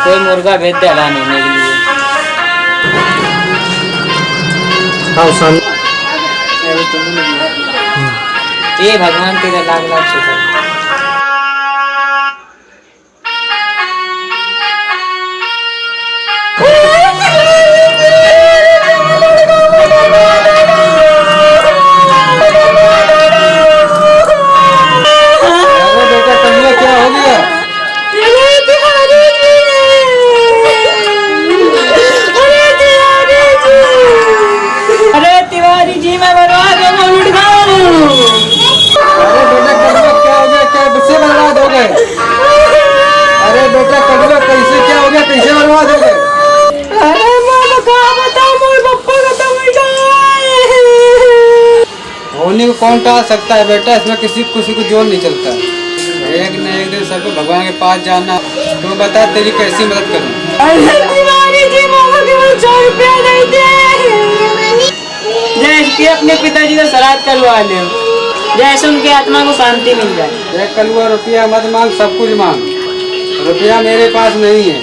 कोई मुर्गा भेज दे लाने मेरे लिए। ये भगवान तेरा लाख लाख शुक्र। होने को कौन टाल सकता है बेटा, इसमें किसी को जोर नहीं चलता। एक न एक दिन सबको भगवान के पास जाना। तो बता तेरी कैसी मदद करूं? जय अपने पिताजी का श्राद्ध करवा ले, जैसे उनकी आत्मा को शांति मिल जाए। कलुआ रुपया मत मांग, सब कुछ मांग। रुपया मेरे पास नहीं है।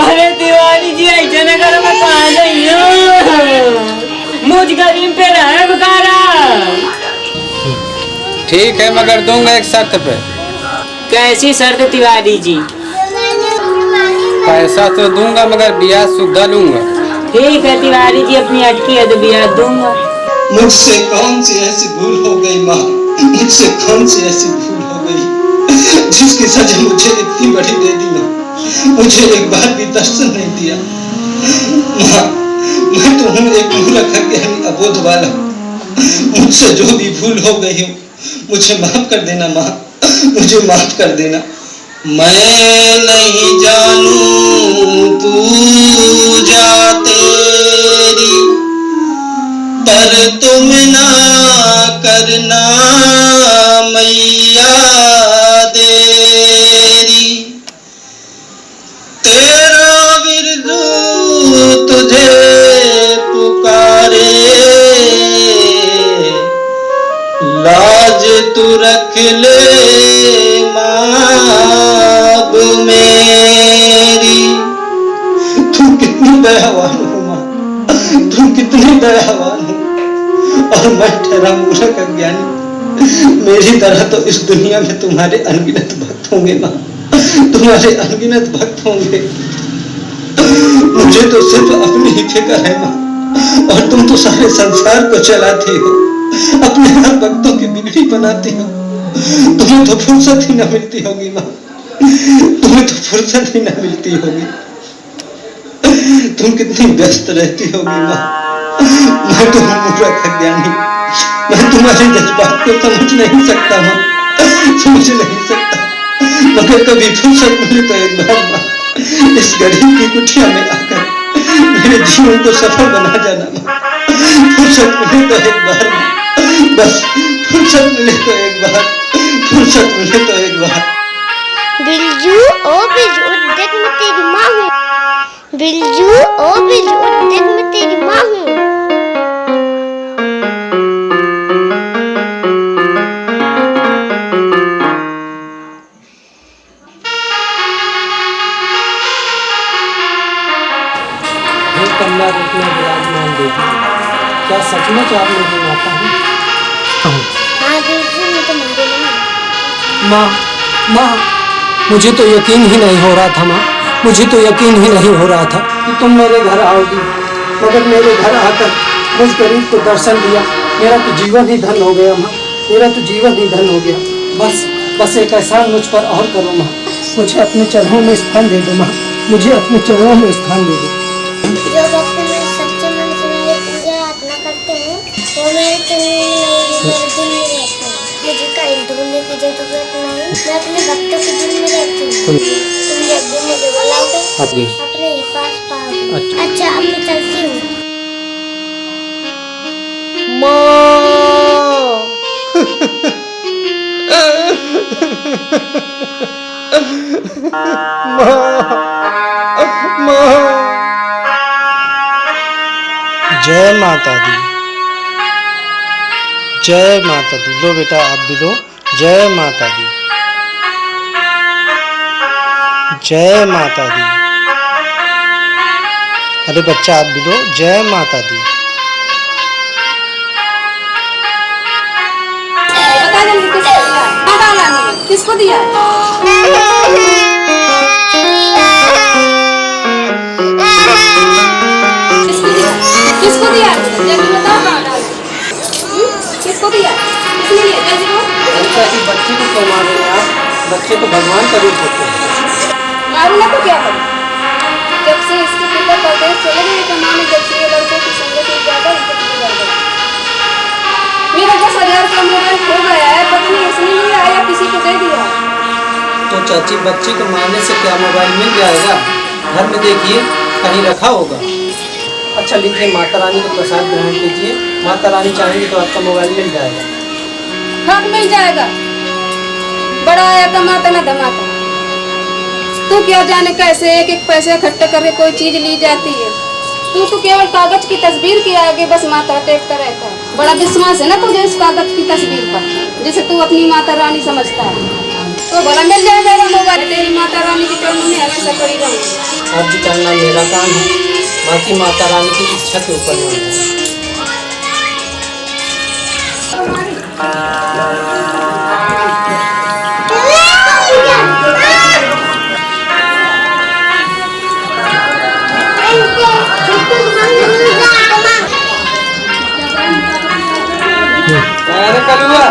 अरे तिवारी जी ऐसे न करो, मैं कहाँ गई हूँ, मुझ गरीब पे रहे बेकारा। ठीक है मगर दूंगा एक शर्त पे। कैसी शर्त तिवारी जी? पैसा तो दूंगा मगर ब्याज सुविधा लूंगा। ठीक है तिवारी जी, अपनी अटकी है तो ब्याज दूंगा। मुझसे कौन सी ऐसी भूल हो गई माँ, मुझसे कौन सी ऐसी भूल हो गई जिसकी सजा मुझे इतनी बड़ी दे दी माँ। मुझे एक बार भी दर्शन नहीं दिया माँ। मैं तो हूँ एक मूर्ख अज्ञानी अबोध वाला। मुझसे जो भी भूल हो गई हो मुझे माफ कर देना माँ, मुझे माफ कर देना। मैं नहीं जानूं पूजा तेरी, पर तुम ना करना मैया देरी। तेरा बिरदू तुझे पुकारे, लाज तू रख ले माँ मेरी। तुम कितनी दयावान हो माँ, तुम कितनी दयावान हो। और मैं ठहरा मूर्ख अज्ञानी, मेरी तरह तो इस दुनिया में तुम्हारे अनगिनत भक्त होंगे माँ, तुम्हारे अनगिनत भक्त होंगे। मुझे तो सिर्फ अपनी ही फिक्र है माँ, और तुम तो सारे संसार को चलाती हो, अपने हर भक्तों की बिगड़ी बनाती हो। तुम्हें तो फुर्सत ही न मिलती होगी माँ, तुम्हें तो फुर्सत ही न मिलती होगी। तुम कितनी व्यस्त रहती होगी माँ। मैं तो मूर्ख अज्ञानी, मैं तुम्हारे जज्बात को समझ नहीं सकता माँ, समझ नहीं सकता। मगर कभी फुर्सत मिले तो एक बार माँ इस गरीब की कुटिया में आकर मेरे जीवन को सफल बना जाना माँ। फुर्सत मिले तो एक बार माँ, बस फुर्सत मिले तो एक बार, फुर्सत मिले तो एक बार। बिल्जू ओ बिल्जू देख मैं तेरी माँ हूँ। बिल्जू ओ बिल्जू देख मैं तेरी माँ हूँ। हे कमला रूप में विराजमान देवी, क्या सचमुच आप मेरी माता हैं? हाँ बिल्जू मैं तुम्हारी माँ हूँ। माँ, माँ, मुझे तो यकीन ही नहीं हो रहा था माँ, मुझे तो यकीन ही नहीं हो रहा था कि तुम मेरे घर आओगी। मगर मेरे घर आकर मुझ गरीब को दर्शन दिया, मेरा तो जीवन ही धन हो गया माँ, मेरा तो जीवन ही धन हो गया। बस बस एक एहसान मुझ पर और करो माँ, मुझे अपने चरणों में स्थान दे दो माँ, मुझे अपने चरणों में स्थान दे दो। जो भक्त मेरे सच्चे मन से मेरी पूजा याचना करते हैं वो मेरे चरणों में मेरे दिल में रहते हैं। मुझे कहीं ढूंढने की जरूरत नहीं, मैं अपने भक्तों के दिल में रहती हूँ। तुम जब भी मुझे बुलाओगे अपने ही पास पाओगे। अच्छा अब मैं चलती हूँ। जय माता दी, जय माता दी। लो बेटा आप भी लो। जय माता दी, जय माता दी। अरे बच्चा आप भी लो। जय माता दी। किसको दिया? किसको दिया? जल्दी बताओ कहाँ डाल? किसको दिया? किसने लिया? जल्दी बोल। चाची बच्चे को क्यों मार रहे हैं आप? बच्चे तो भगवान का रूप होते हैं। मारू ना तो क्या करूं? जब से इसके पिता परदेश चले गए कमाने, जब से ये लड़कों की संगत में ज्यादा इज्जत बिगड़ गई। मेरा 10,000 का मोबाइल खो गया है, पता नहीं इसने लिया या किसी को दे दिया। तो चाची बच्चे को मारने से क्या मोबाइल मिल जाएगा? घर में देखिए कहीं रखा होगा। अच्छा लीजिए माता रानी को प्रसाद ग्रहण कीजिए, माता रानी चाहेंगी तो आपका मोबाइल मिल जाएगा। हक मिल जाएगा। बड़ा आया कमाता ना धमाता। तू क्या जाने कैसे एक एक पैसे इकट्ठे करके कोई चीज ली जाती है। तू तो केवल कागज की तस्वीर के आगे बस माथा टेकता रहता है। बड़ा विश्वास है ना तुझे इस कागज की तस्वीर पर, जिसे तू अपनी माता रानी समझता है। तो भला मिल जाए मेरा मोबाइल, तेरी माता रानी के चरणों में हमेशा पड़ी रहूंगी। आप भी करना मेरा काम है, बाकी माता रानी की इच्छा के ऊपर नहीं है। अरे कलुआ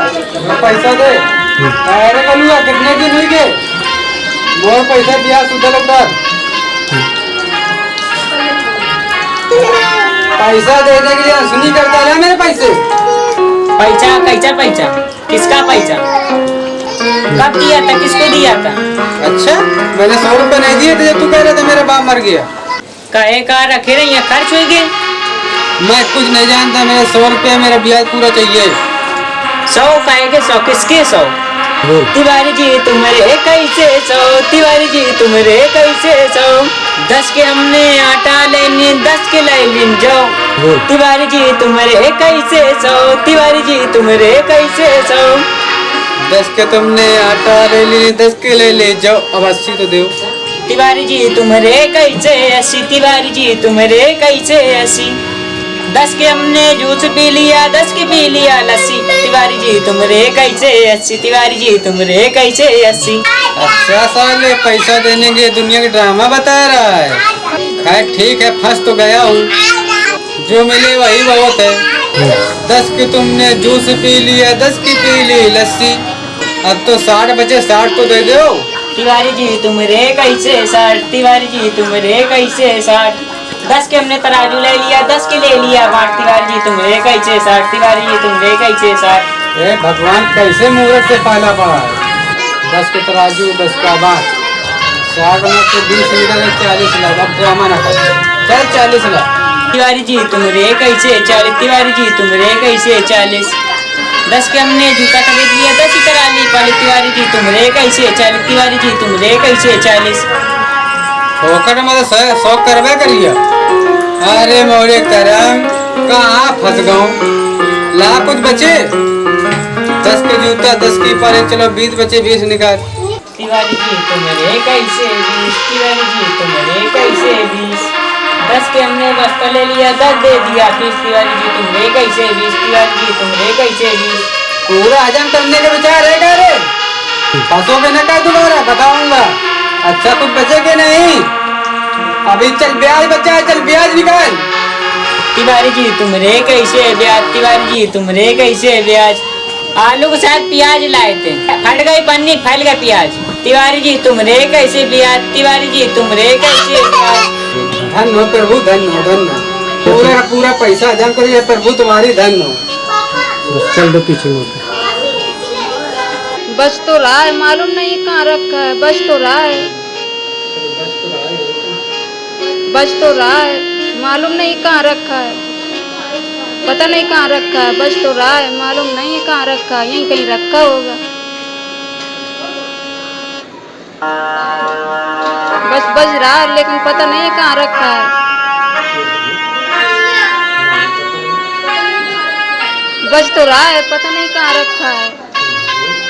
पैसा दे। अरे कलुआ कितने दिन हुई गए? मोर पैसा दिया सुधा लोग पैसा देने के लिए सुनी करता है मेरे पैसे। पैसा कैसा पैसा? किसका पैसा? कब दिया था? किसको दिया था? अच्छा मैंने 100 रुपए नहीं दिए थे जब तू कह रहा था मेरा बाप मर गया। कहे कहा रखे रहे यहाँ खर्च हो गए। मैं कुछ नहीं जानता, मेरे 100 रुपया मेरा ब्याज पूरा चाहिए। 100 कहेंगे? 100 किसके 100? तिवारी जी तुम्हारे कैसे 100? तिवारी जी तुम्हारे कैसे 100? 10 के हमने आटा लेने 10 के ले लेन जाओ। तिवारी जी तुम्हारे कैसे 100? तिवारी जी तुम्हारे कैसे 100? 10 के तुमने आटा ले ली, 10 के ले जाओ। अब 80 तो दो। तिवारी जी तुम्हारे कैसे 80? तिवारी जी तुम्हारे कैसे 80? 10 के हमने जूस पी लिया, 10 की पी लिया लस्सी। तिवारी जी तुम रे कैसे 80, तिवारी जी तुम रे कैसे 80। अच्छा साले, पैसा देने के दुनिया की ड्रामा बता रहा है। खैर ठीक है, फंस तो गया हूँ, जो मिले वही बहुत है। 10 की तुमने जूस पी लिया, 10 की पी ली लस्सी, अब तो 60 बचे, 60 तो दे दो। तिवारी जी तुम रे कैसे 60, तिवारी जी तुम रे कैसे 60। 10 के हमने तराजू ले लिया, 10 के ले लिया बाट। तिवारी जी तुम रे कैसे 60, तिवारी जी तुम रे कैसे 60। ए भगवान, कैसे मुहूर्त से पाला पड़ा है। 10 के तराजू, 10 का बाट, 60 में तो 20 मीटर 40 लाख। अब ड्रामा ना कर, चल 40 लाख। तिवारी जी तुम रे कैसे 40, तिवारी जी तुम रे कैसे 40। 10 के हमने जूता खरीद लिया, 10 ही करा ली पाली। तिवारी जी तुम रे कैसे 40, तिवारी जी तुम रे कैसे 40। फोकट में तो 100 करवे करिए। अरे मोरे करम, कहाँ फंस गऊ। ला कुछ बचे, 10 के जूता, 10 की पाले, चलो 20 बचे, 20 निकाल। तिवारी जी तुम रे कैसे 20, तिवारी जी तुम रे कैसे 20। 10 के हमने बस्ता ले लिया, 10 दे दिया फीस। तिवारी जी तुम रे कैसे 20, तिवारी जी तुम रे कैसे 20। पूरा हजम करने के विचार है क्या रे? फंसोगे न का दोबारा, बताऊंगा। अच्छा कुछ बचे के नहीं, अभी चल ब्याज बचा है, चल ब्याज निकाल। तिवारी जी तुम रे कैसे ब्याज, तिवारी जी तुम रे कैसे ब्याज। आलू के साथ प्याज लाए थे, फट गई पन्नी, फैल गया प्याज। तिवारी जी तुम रे कैसे ब्याज, तिवारी जी तुम रे कैसे ब्याज। धन हो प्रभु, धन हो, धन हो। पूरा का पूरा पैसा हजम करिए प्रभु, तुम्हारी धन हो। चल दो पीछे मुड़। बच तो रहा है, मालूम नहीं कहाँ रखा है। बच तो रहा है, बच तो रहा है, मालूम नहीं कहाँ रखा है। पता नहीं कहाँ रखा है। बच तो रहा है, मालूम नहीं है कहाँ रखा है। यहीं कहीं रखा होगा। बच रहा है, लेकिन पता नहीं है कहाँ रखा है। बच तो रहा है, पता नहीं कहाँ रखा है।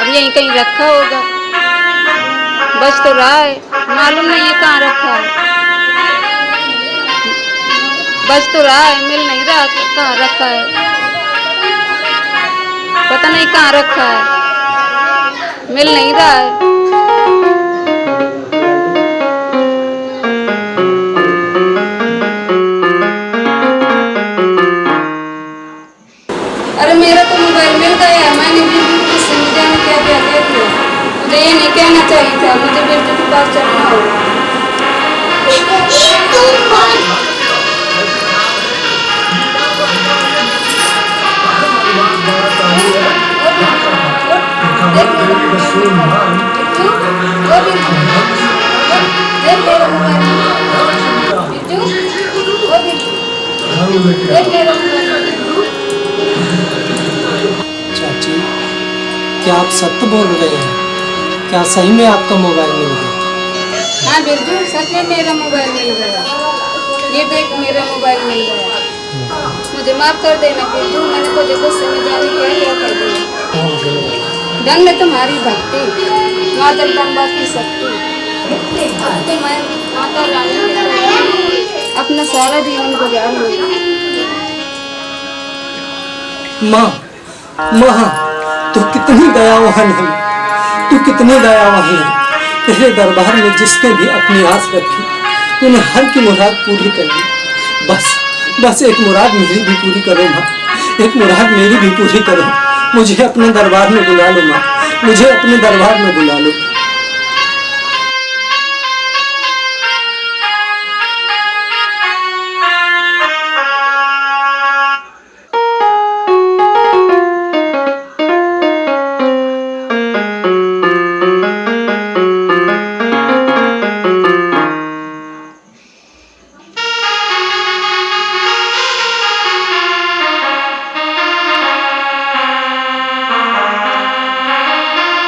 अब यहीं कहीं रखा होगा। बच तो रहा है, मालूम नहीं है कहाँ रखा है। बच तो रहा है, मिल नहीं रहा कहाँ रखा है। पता नहीं कहाँ रखा है, मिल नहीं रहा है। अरे मेरा तो मोबाइल मिल गया। मैंने बिल्कुल समझा नहीं क्या क्या देख लिया। मुझे ये नहीं कहना चाहिए था। मुझे बिल्कुल के पास चलना होगा। चाची, क्या आप सत्य बोल रहे हैं? क्या सही में आपका मोबाइल मिल गया? हाँ बिरजू, सच में मेरा मोबाइल मिल गया। ये देख, मेरा मोबाइल मिल गया। मुझे माफ कर देना बिरजू, मैंने तुझे गुस्से में जाने क्या कर दिया। धन में तुम्हारी भक्ति, माँ जगदम्बा की शक्ति। अब तो मैं माता रानी के साथ अपना सारा जीवन गुजार लूँगी। माँ, माँ, तू कितनी दयावान है, तू कितनी दयावान है। तेरे दरबार में जिसने भी अपनी आस रखी, तूने हर की मुराद पूरी कर ली। बस एक मुराद मेरी भी पूरी करो माँ, एक मुराद मेरी भी पूरी करो। मुझे अपने दरबार में बुला लो माँ, मुझे अपने दरबार में बुला लो।